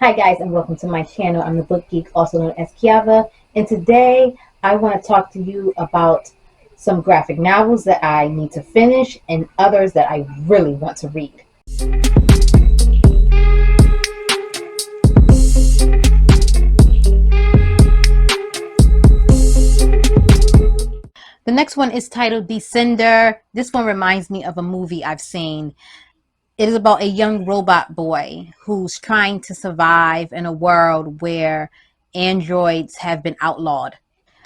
Hi guys, and welcome to my channel. I'm the Book Geek, also known as Kiava, and today I want to talk to you about some graphic novels that I need to finish and others that I really want to read. The next one is titled Descender. This one reminds me of a movie I've seen. It is about a young robot boy who's trying to survive in a world where androids have been outlawed.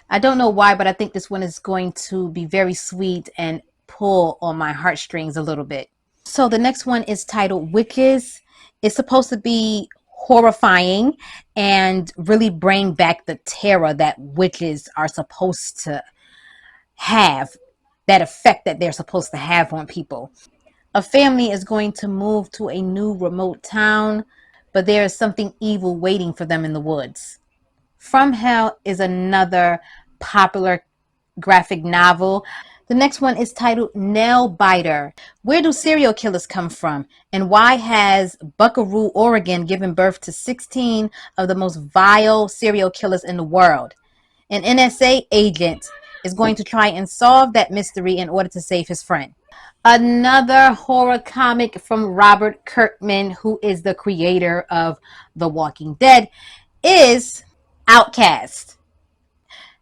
I don't know why, but I think this one is going to be very sweet and pull on my heartstrings a little bit. So the next one is titled Witches. It's supposed to be horrifying and really bring back the terror that witches are supposed to have, that effect that they're supposed to have on people. A family is going to move to a new remote town, but there is something evil waiting for them in the woods. From Hell is another popular graphic novel. The next one is titled Nail Biter. Where do serial killers come from? And why has Buckaroo, Oregon given birth to 16 of the most vile serial killers in the world? An NSA agent is going to try and solve that mystery in order to save his friend. Another horror comic from Robert Kirkman, who is the creator of The Walking Dead, is Outcast.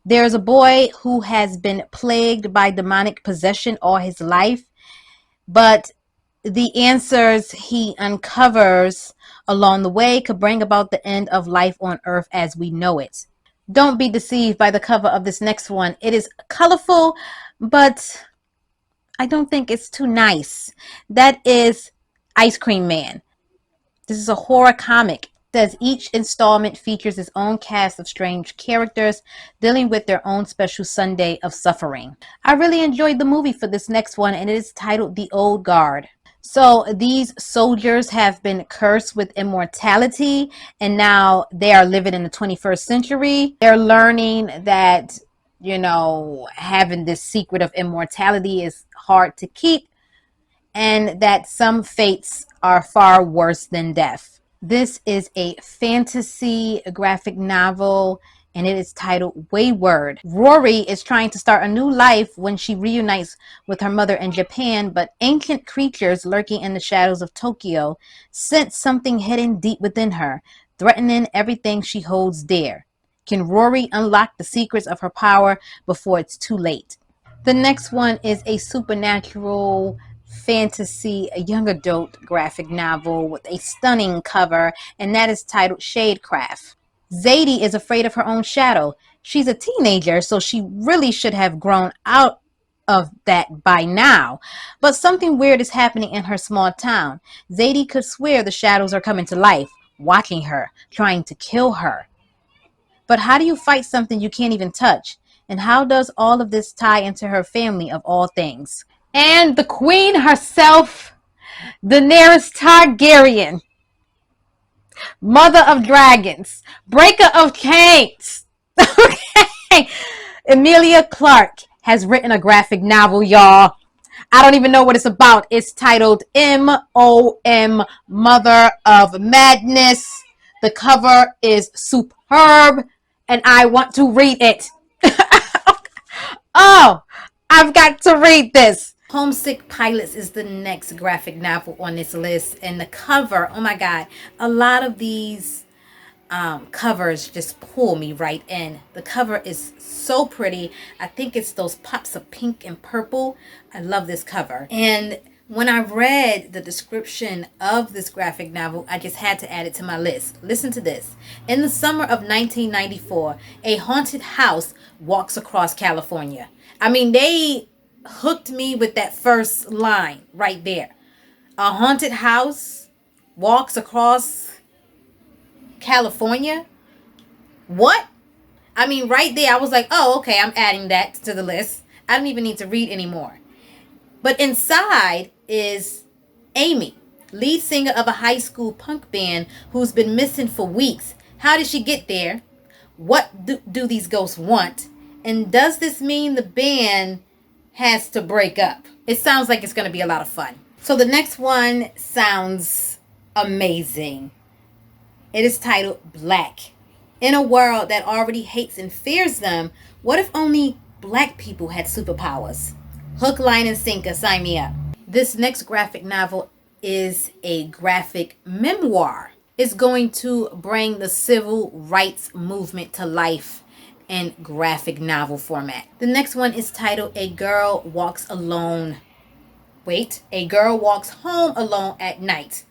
There's a boy who has been plagued by demonic possession all his life, but the answers he uncovers along the way could bring about the end of life on Earth as we know it. Don't be deceived by the cover of this next one. It is colorful, but I don't think it's too nice. That is Ice Cream Man. This is a horror comic. Says each installment features its own cast of strange characters dealing with their own special Sunday of suffering. I really enjoyed the movie for this next one, and it is titled The Old Guard. So these soldiers have been cursed with immortality, and now they are living in the 21st century. They're learning that, having this secret of immortality is hard to keep, and that some fates are far worse than death. This is a fantasy graphic novel, and it is titled Wayward. Rory is trying to start a new life when she reunites with her mother in Japan, but ancient creatures lurking in the shadows of Tokyo sense something hidden deep within her, threatening everything she holds dear. Can Rory unlock the secrets of her power before it's too late? The next one is a supernatural fantasy, a young adult graphic novel with a stunning cover, and that is titled Shadecraft. Zadie is afraid of her own shadow. She's a teenager, so she really should have grown out of that by now. But something weird is happening in her small town. Zadie could swear the shadows are coming to life, watching her, trying to kill her. But how do you fight something you can't even touch? And how does all of this tie into her family of all things? And the queen herself, Daenerys Targaryen, mother of dragons, breaker of chains. Okay. Emilia Clarke has written a graphic novel, y'all. I don't even know what it's about. It's titled M.O.M. Mother of Madness. The cover is superb, and I want to read it. Oh, I've got to read this. Homesick Pilots is the next graphic novel on this list, and the cover, oh my god, a lot of these covers just pull me right in. The cover is so pretty. I think it's those pops of pink and purple. I love this cover. And when I read the description of this graphic novel, I just had to add it to my list. Listen to this. In the summer of 1994, a haunted house walks across California. I mean, they hooked me with that first line right there. A haunted house walks across California? What? I mean, right there, I was like, oh, okay, I'm adding that to the list. I don't even need to read anymore. But inside is Amy, lead singer of a high school punk band who's been missing for weeks. How did she get there? What do these ghosts want? And does this mean the band has to break up? It sounds like it's going to be a lot of fun. So the next one sounds amazing. It is titled Black. In a world that already hates and fears them, what if only black people had superpowers? Hook, line, and sinker, sign me up. This next graphic novel is a graphic memoir. It's going to bring the civil rights movement to life in graphic novel format. The next one is titled A Girl Walks Alone. A Girl Walks Home Alone at Night.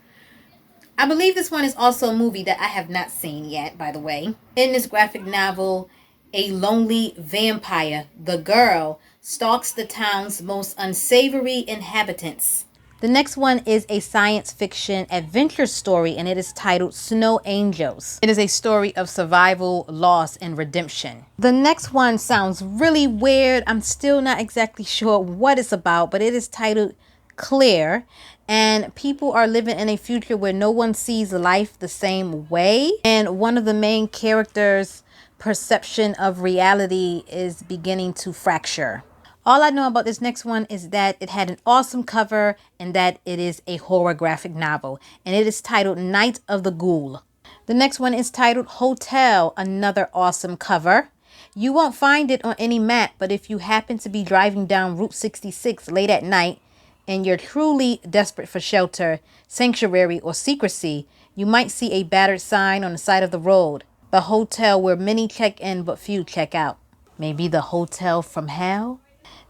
I believe this one is also a movie that I have not seen yet, by the way. In this graphic novel, a lonely vampire, the girl, stalks the town's most unsavory inhabitants. The next one is a science fiction adventure story, and it is titled Snow Angels. It is a story of survival, loss, and redemption. The next one sounds really weird. I'm still not exactly sure what it's about, but it is titled Clear, and people are living in a future where no one sees life the same way, and one of the main characters' perception of reality is beginning to fracture. All I know about this next one is that it had an awesome cover and that it is a horror graphic novel, and it is titled Night of the Ghoul. The next one is titled Hotel, another awesome cover. You won't find it on any map, but if you happen to be driving down Route 66 late at night and you're truly desperate for shelter, sanctuary, or secrecy, you might see a battered sign on the side of the road. The hotel where many check in but few check out. Maybe the hotel from hell?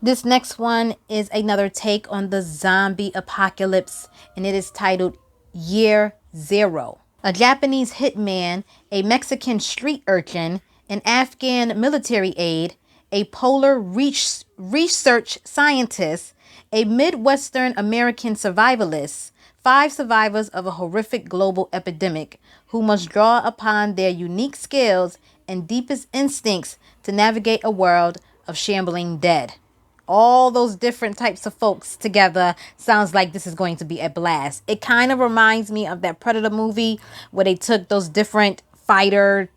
This next one is another take on the zombie apocalypse, and it is titled Year Zero. A Japanese hitman, a Mexican street urchin, an Afghan military aide, a polar research scientist, a Midwestern American survivalist, 5 survivors of a horrific global epidemic who must draw upon their unique skills and deepest instincts to navigate a world of shambling dead. All those different types of folks together sounds like this is going to be a blast. It kind of reminds me of that Predator movie where they took those different fighter,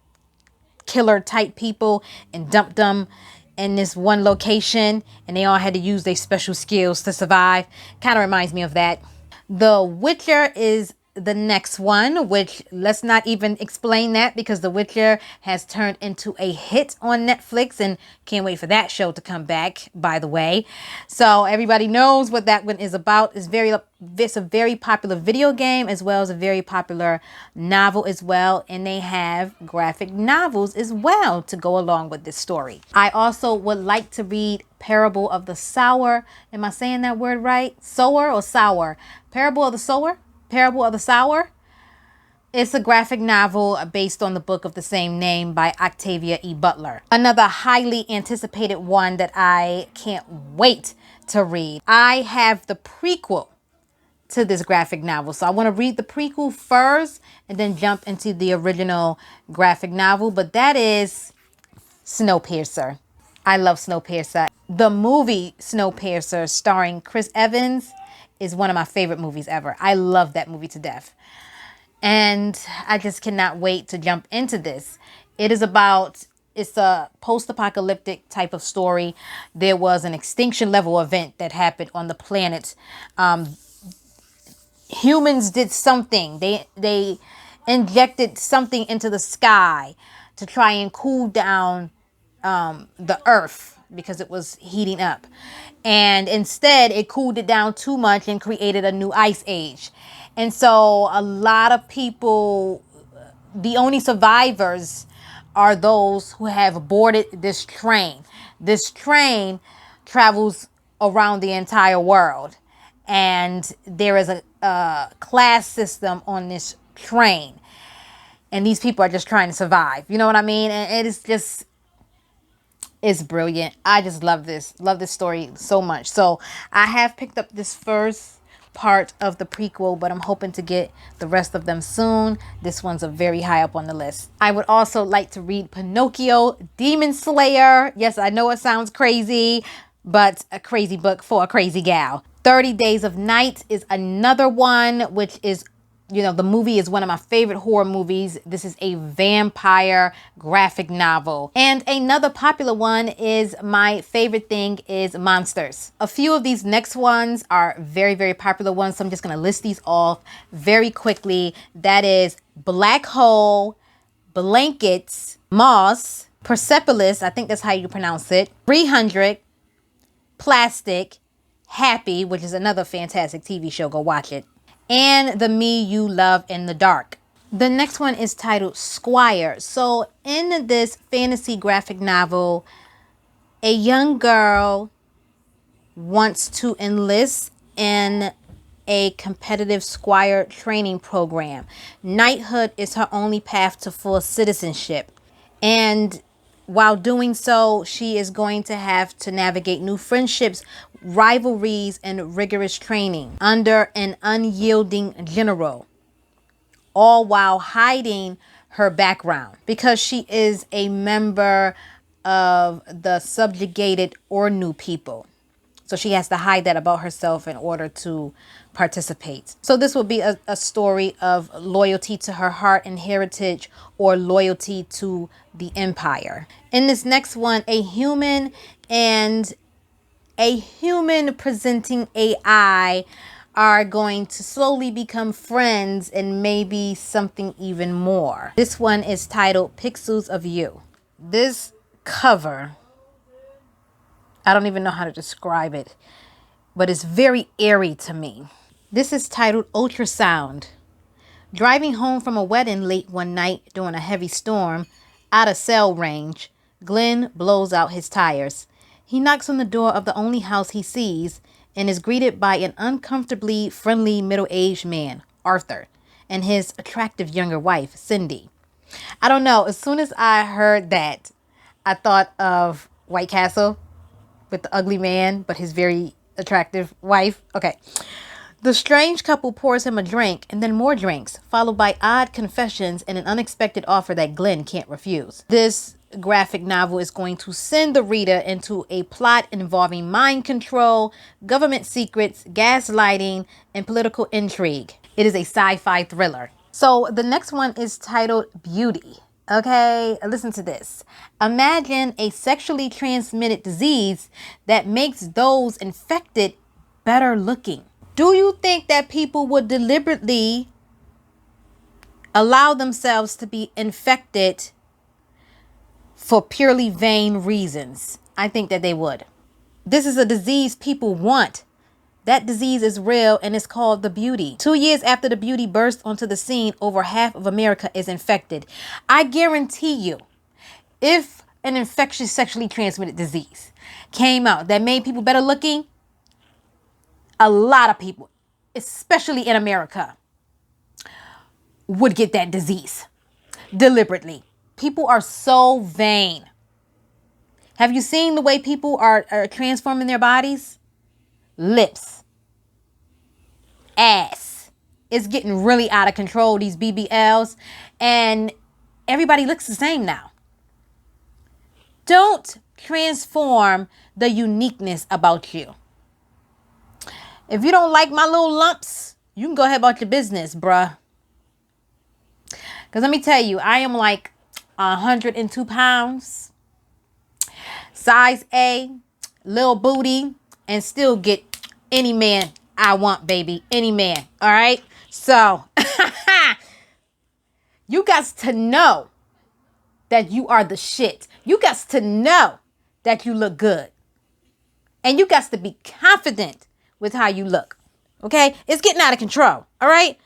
killer type people and dumped them in this one location, and they all had to use their special skills to survive. Kind of reminds me of that. The Witcher is the next one, which let's not even explain that because The Witcher has turned into a hit on Netflix, and can't wait for that show to come back, by the way. So everybody knows what that one is about. It's a very popular video game as well as a very popular novel as well, and they have graphic novels as well to go along with this story. I also would like to read Parable of the Sower. Am I saying that word right? Sower or sour? Parable of the Sower? Parable of the Sower. It's a graphic novel based on the book of the same name by Octavia E. Butler. Another highly anticipated one that I can't wait to read. I have the prequel to this graphic novel, so I want to read the prequel first and then jump into the original graphic novel, but that is Snowpiercer. I love Snowpiercer. The movie Snowpiercer starring Chris Evans is one of my favorite movies ever. I love that movie to death. And I just cannot wait to jump into this. It's a post-apocalyptic type of story. There was an extinction level event that happened on the planet. Humans did something. They injected something into the sky to try and cool down the earth because it was heating up. And instead, it cooled it down too much and created a new ice age. And so a lot of people, the only survivors are those who have boarded this train. This train travels around the entire world. And there is a class system on this train. And these people are just trying to survive. You know what I mean? And it is just... it's brilliant. I just love this story so much. So I have picked up this first part of the prequel, but I'm hoping to get the rest of them soon. This one's a very high up on the list. I would also like to read Pinocchio, Demon Slayer. Yes, I know it sounds crazy, but a crazy book for a crazy gal. 30 Days of Night is another one, which is, the movie is one of my favorite horror movies. This is a vampire graphic novel. And another popular one is my favorite thing is monsters. A few of these next ones are very, very popular ones. So I'm just going to list these off very quickly. That is black hole, blankets, moss, Persepolis, I think that's how you pronounce it, 300, plastic, happy, which is another fantastic TV show, go watch it, and the me you love in the dark. The next one is titled Squire. So in this fantasy graphic novel, a young girl wants to enlist in a competitive squire training program. Knighthood is her only path to full citizenship. And while doing so, she is going to have to navigate new friendships, rivalries, and rigorous training under an unyielding general, all while hiding her background because she is a member of the subjugated Ornu people. So she has to hide that about herself in order to participate. So this will be a story of loyalty to her heart and heritage, or loyalty to the empire. In this next one, a human and a human presenting AI are going to slowly become friends and maybe something even more. This one is titled Pixels of You. This cover, I don't even know how to describe it, but it's very eerie to me. This is titled Ultrasound. Driving home from a wedding late one night during a heavy storm, out of cell range, Glenn blows out his tires. He knocks on the door of the only house he sees and is greeted by an uncomfortably friendly middle-aged man, Arthur, and his attractive younger wife, Cindy. I don't know, as soon as I heard that, I thought of White Castle with the ugly man, but his very attractive wife. Okay. The strange couple pours him a drink and then more drinks, followed by odd confessions and an unexpected offer that Glenn can't refuse. This graphic novel is going to send the reader into a plot involving mind control, government secrets, gaslighting, and political intrigue. It is a sci-fi thriller. So the next one is titled Beauty. Okay, listen to this. Imagine a sexually transmitted disease that makes those infected better looking. Do you think that people would deliberately allow themselves to be infected for purely vain reasons? I think that they would. This is a disease people want. That disease is real and it's called the Beauty. 2 years after the Beauty burst onto the scene, over half of America is infected. I guarantee you, if an infectious sexually transmitted disease came out that made people better looking, a lot of people, especially in America, would get that disease deliberately. People are so vain. Have you seen the way people are transforming their bodies? Lips, ass. It's getting really out of control, these BBLs, and everybody looks the same now. Don't transform the uniqueness about you. If you don't like my little lumps, you can go ahead about your business, bruh. Because let me tell you, I am like 102 pounds, size A, little booty, and still get any man I want, baby. Any man. All right? So, you got to know that you are the shit. You got to know that you look good. And you got to be confident with how you look. Okay? It's getting out of control. All right?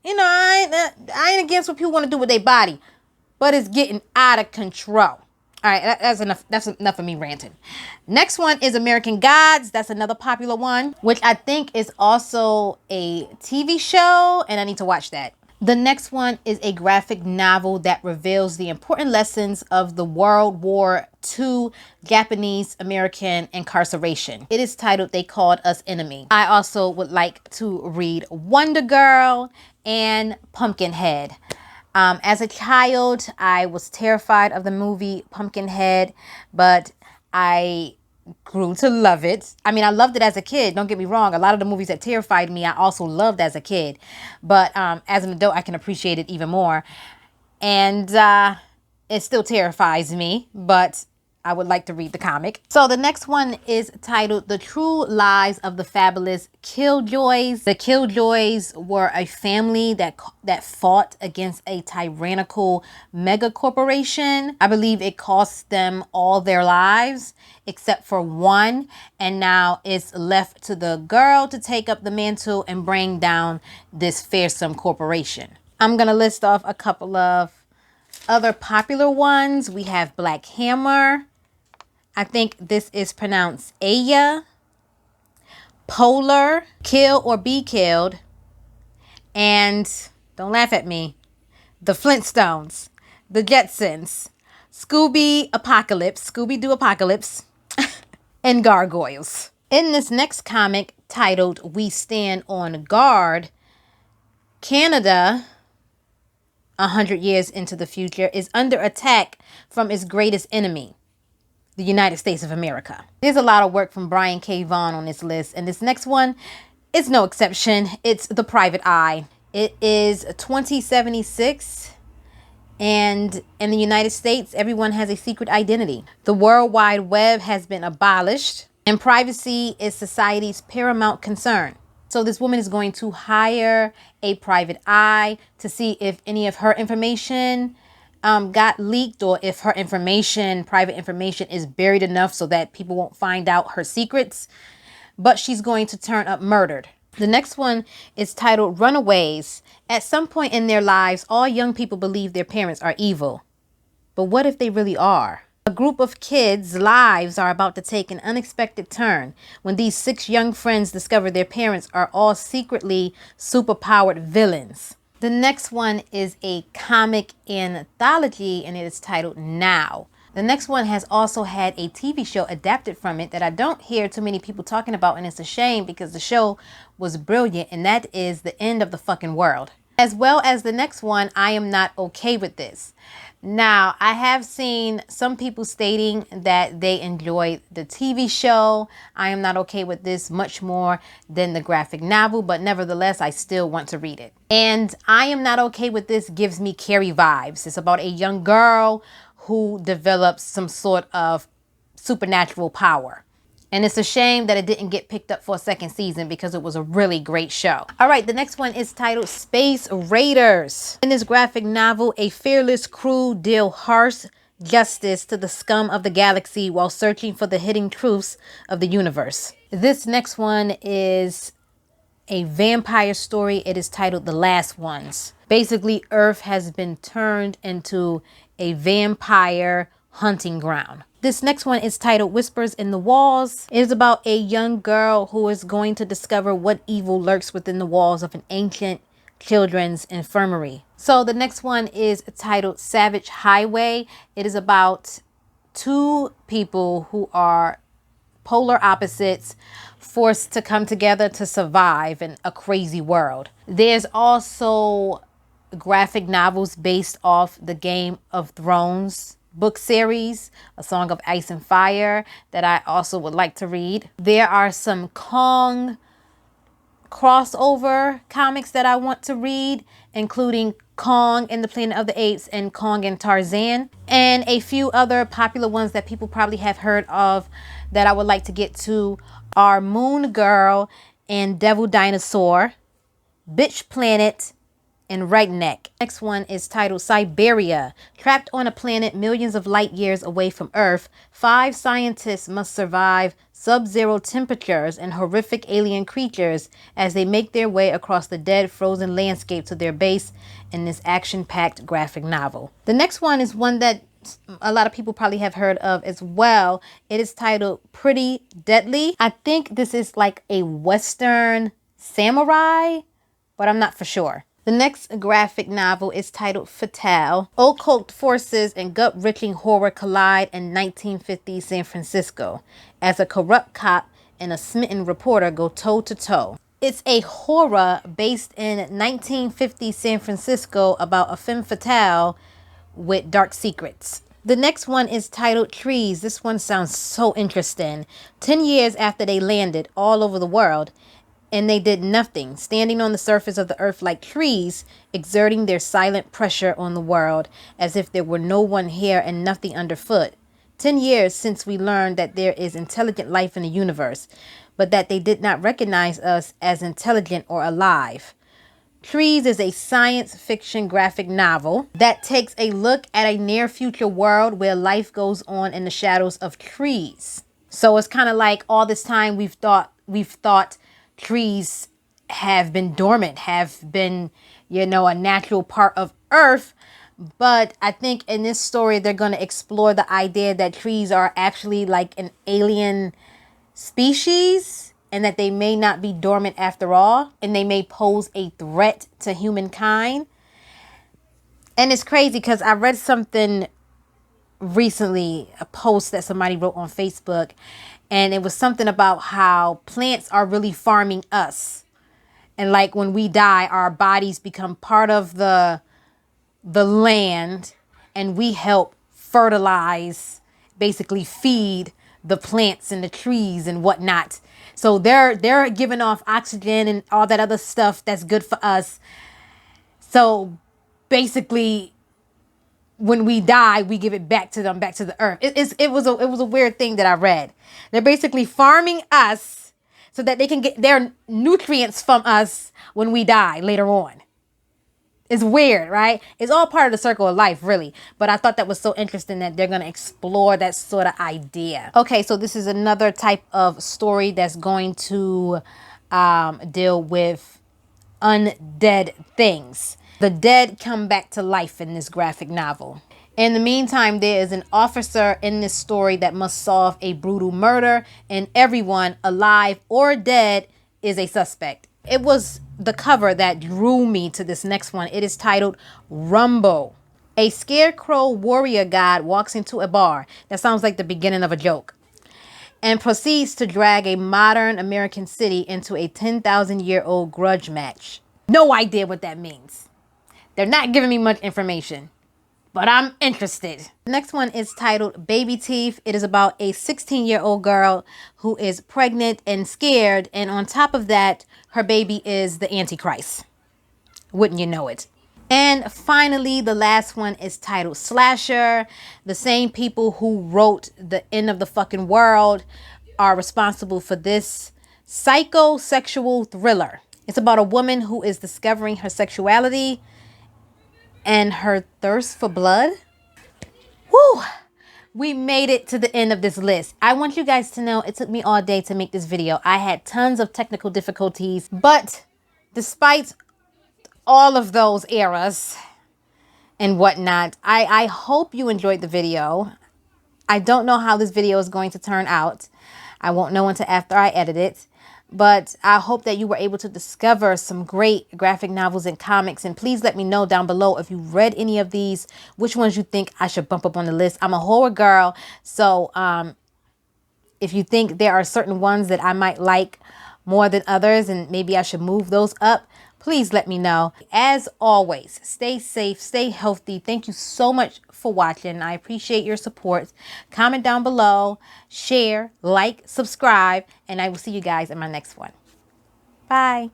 You know, I ain't against what people want to do with their body, but it's getting out of control. All right, that's enough. That's enough of me ranting. Next one is American Gods. That's another popular one, which I think is also a TV show, and I need to watch that. The next one is a graphic novel that reveals the important lessons of the World War II Japanese American incarceration. It is titled They Called Us Enemy. I also would like to read Wonder Girl and Pumpkinhead. As a child, I was terrified of the movie Pumpkinhead, but I grew to love it. I mean, I loved it as a kid. Don't get me wrong. A lot of the movies that terrified me, I also loved as a kid. But as an adult, I can appreciate it even more. And it still terrifies me, but I would like to read the comic. So the next one is titled The True Lives of the Fabulous Killjoys. The Killjoys were a family that fought against a tyrannical mega corporation. I believe it cost them all their lives except for one, and now it's left to the girl to take up the mantle and bring down this fearsome corporation. I'm gonna list off a couple of other popular ones. We have Black Hammer. I think this is pronounced Aya. Polar, Kill or Be Killed. And, don't laugh at me, The Flintstones, The Jetsons, Scooby-Doo Apocalypse, and Gargoyles. In this next comic titled We Stand on Guard, Canada, 100 years into the future, is under attack from its greatest enemy, the United States of America. There's a lot of work from Brian K. Vaughan on this list, and this next one is no exception. It's The Private Eye. It is 2076, and in the United States, everyone has a secret identity. The World Wide Web has been abolished, and privacy is society's paramount concern. So this woman is going to hire a private eye to see if any of her information got leaked, or if her information, private information, is buried enough so that people won't find out her secrets. But she's going to turn up murdered. The next one is titled Runaways. At some point in their lives, all young people believe their parents are evil. But what if they really are? A group of kids' lives are about to take an unexpected turn when these 6 young friends discover their parents are all secretly superpowered villains. The next one is a comic anthology, and it is titled Now. The next one has also had a TV show adapted from it that I don't hear too many people talking about, and it's a shame because the show was brilliant, and that is The End of the Fucking World. As well as the next one, I Am Not Okay With This. Now, I have seen some people stating that they enjoyed the TV show I Am Not Okay With This much more than the graphic novel, but nevertheless, I still want to read it. And I Am Not Okay With This gives me Carrie vibes. It's about a young girl who develops some sort of supernatural power. And it's a shame that it didn't get picked up for a second season because it was a really great show. All right, the next one is titled Space Raiders. In this graphic novel, a fearless crew deal harsh justice to the scum of the galaxy while searching for the hidden truths of the universe. This next one is a vampire story. It is titled The Last Ones. Basically, Earth has been turned into a vampire hunting ground. This next one is titled Whispers in the Walls. It is about a young girl who is going to discover what evil lurks within the walls of an ancient children's infirmary. So the next one is titled Savage Highway. It is about 2 people who are polar opposites forced to come together to survive in a crazy world. There's also graphic novels based off the Game of Thrones book series, A Song of Ice and Fire, that I also would like to read. There are some Kong crossover comics that I want to read, including Kong and the Planet of the Apes and Kong and Tarzan, and a few other popular ones that people probably have heard of that I would like to get to are Moon Girl and Devil Dinosaur, Bitch Planet, and Redneck. Next one is titled Siberia. Trapped on a planet millions of light years away from Earth, 5 scientists must survive sub-zero temperatures and horrific alien creatures as they make their way across the dead frozen landscape to their base in this action-packed graphic novel. The next one is one that a lot of people probably have heard of as well. It is titled Pretty Deadly. I think this is like a Western samurai, but I'm not for sure. The next graphic novel is titled Fatale. Occult forces and gut-wrenching horror collide in 1950s San Francisco as a corrupt cop and a smitten reporter go toe-to-toe. It's a horror based in 1950s San Francisco about a femme fatale with dark secrets. The next one is titled Trees. This one sounds so interesting. 10 years after they landed all over the world, and they did nothing, standing on the surface of the earth like trees, exerting their silent pressure on the world as if there were no one here and nothing underfoot. 10 years since we learned that there is intelligent life in the universe, but that they did not recognize us as intelligent or alive. Trees is a science fiction graphic novel that takes a look at a near future world where life goes on in the shadows of trees. So it's kind of like all this time we've thought trees have been dormant, have been, a natural part of Earth. But I think in this story, they're going to explore the idea that trees are actually like an alien species and that they may not be dormant after all, and they may pose a threat to humankind. And it's crazy because I read something recently, a post that somebody wrote on Facebook, and it was something about how plants are really farming us. And like when we die, our bodies become part of the land, and we help fertilize, basically feed the plants and the trees and whatnot. So they're giving off oxygen and all that other stuff that's good for us. So basically, when we die, we give it back to them, back to the earth. It was a weird thing that I read. They're basically farming us so that they can get their nutrients from us when we die later on. It's weird, right? It's all part of the circle of life, really. But I thought that was so interesting that they're going to explore that sort of idea. Okay, so this is another type of story that's going to deal with undead things. The dead come back to life in this graphic novel. In the meantime, there is an officer in this story that must solve a brutal murder, and everyone, alive or dead, is a suspect. It was the cover that drew me to this next one. It is titled Rumbo. A scarecrow warrior god walks into a bar. That sounds like the beginning of a joke. And proceeds to drag a modern American city into a 10,000-year-old grudge match. No idea what that means. They're not giving me much information, but I'm interested. The next one is titled Baby Teeth. It is about a 16-year-old girl who is pregnant and scared. And on top of that, her baby is the Antichrist. Wouldn't you know it? And finally, the last one is titled Slasher. The same people who wrote The End of the Fucking World are responsible for this psychosexual thriller. It's about a woman who is discovering her sexuality and her thirst for blood. Woo! We made it to the end of this list. I want you guys to know it took me all day to make this video. I had tons of technical difficulties, but despite all of those errors and whatnot, I hope you enjoyed the video. I don't know how this video is going to turn out. I won't know until after I edit it. But I hope that you were able to discover some great graphic novels and comics. And please let me know down below if you read any of these, which ones you think I should bump up on the list. I'm a horror girl. So if you think there are certain ones that I might like more than others and maybe I should move those up, please let me know. As always, stay safe, stay healthy. Thank you so much for watching. I appreciate your support. Comment down below, share, like, subscribe, and I will see you guys in my next one. Bye.